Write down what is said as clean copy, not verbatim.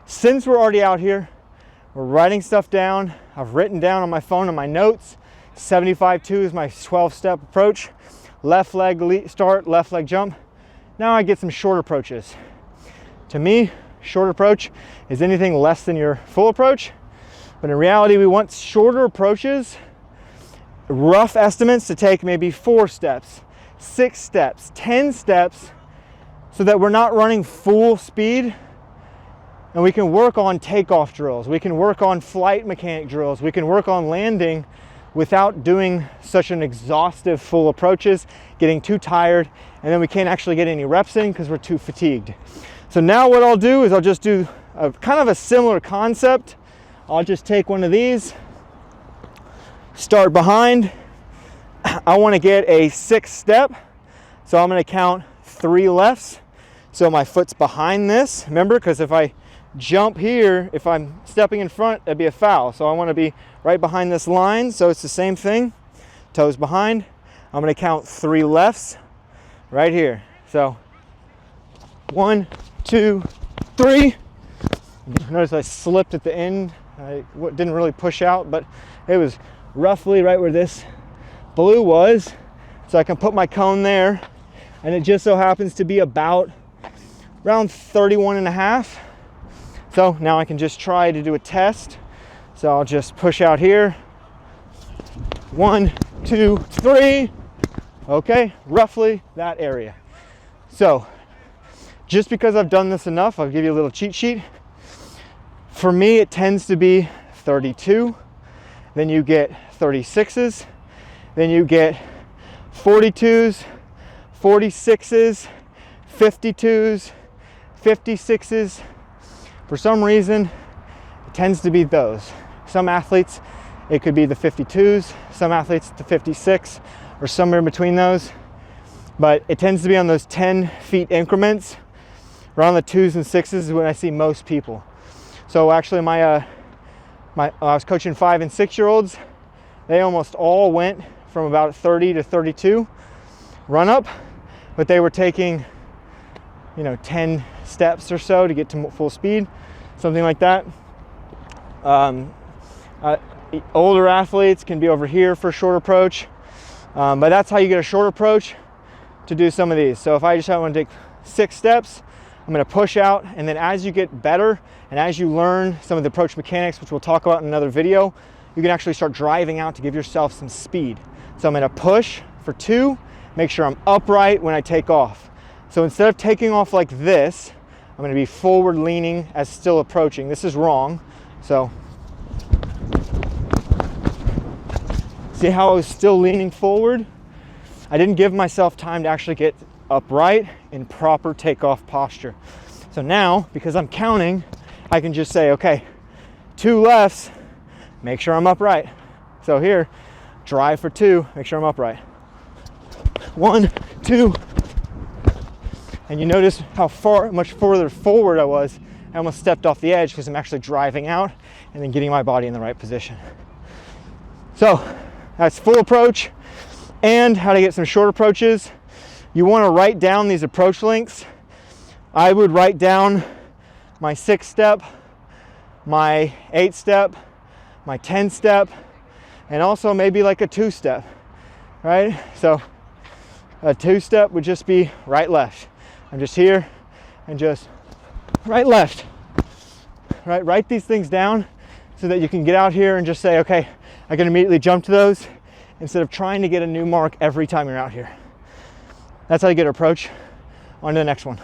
Since we're already out here, we're writing stuff down. I've written down on my phone on my notes, 75-2 is my 12-step approach. Left leg start, left leg jump. Now I get some short approaches. To me, short approach is anything less than your full approach. But in reality, we want shorter approaches, rough estimates to take maybe 4 steps, 6 steps, 10 steps, so that we're not running full speed. And we can work on takeoff drills. We can work on flight mechanic drills. We can work on landing without doing such an exhaustive full approaches, getting too tired, and then we can't actually get any reps in because we're too fatigued. So now what I'll do is I'll just do a kind of a similar concept. I'll just take one of these, start behind. I want to get a 6th step, so I'm going to count 3 lefts. So my foot's behind this, remember, because if I jump here, if I'm stepping in front, that'd be a foul. So I want to be right behind this line, so it's the same thing. Toes behind. I'm going to count 3 lefts right here. So 1, 2, 3. Notice I slipped at the end. I didn't really push out, but it was roughly right where this blue was. So I can put my cone there, and it just so happens to be about around 31.5. So now I can just try to do a test. So I'll just push out here. 1, 2, 3. Okay, roughly that area. So just because I've done this enough, I'll give you a little cheat sheet. For me, it tends to be 32, then you get 36s, then you get 42s, 46s, 52s, 56s. For some reason, it tends to be those. Some athletes, it could be the 52s, some athletes the 56, or somewhere in between those. But it tends to be on those 10 feet increments. Around the 2s and 6s is when I see most people. So actually I was coaching 5 and 6-year-olds. They almost all went from about 30 to 32 run up, but they were taking, 10 steps or so to get to full speed, something like that. Older athletes can be over here for a short approach, but that's how you get a short approach to do some of these. So if I just want to take 6 steps, I'm going to push out, and then as you get better and as you learn some of the approach mechanics, which we'll talk about in another video, you can actually start driving out to give yourself some speed. So I'm going to push for 2, make sure I'm upright when I take off. So instead of taking off like this, I'm going to be forward leaning as still approaching. This is wrong. So see how I was still leaning forward? I didn't give myself time to actually get upright in proper takeoff posture. So now, because I'm counting, I can just say, okay, 2 lefts, make sure I'm upright. So here, drive for 2, make sure I'm upright. 1, 2. And you notice how much further forward I was. I almost stepped off the edge because I'm actually driving out and then getting my body in the right position. So that's full approach and how to get some short approaches. You want to write down these approach links. I would write down my 6 step, my 8 step, my 10 step, and also maybe like a 2 step, right? So a 2 step would just be right left. I'm just here and just right left, right? Write these things down so that you can get out here and just say, okay, I can immediately jump to those instead of trying to get a new mark every time you're out here. That's how you get an approach. On to the next one.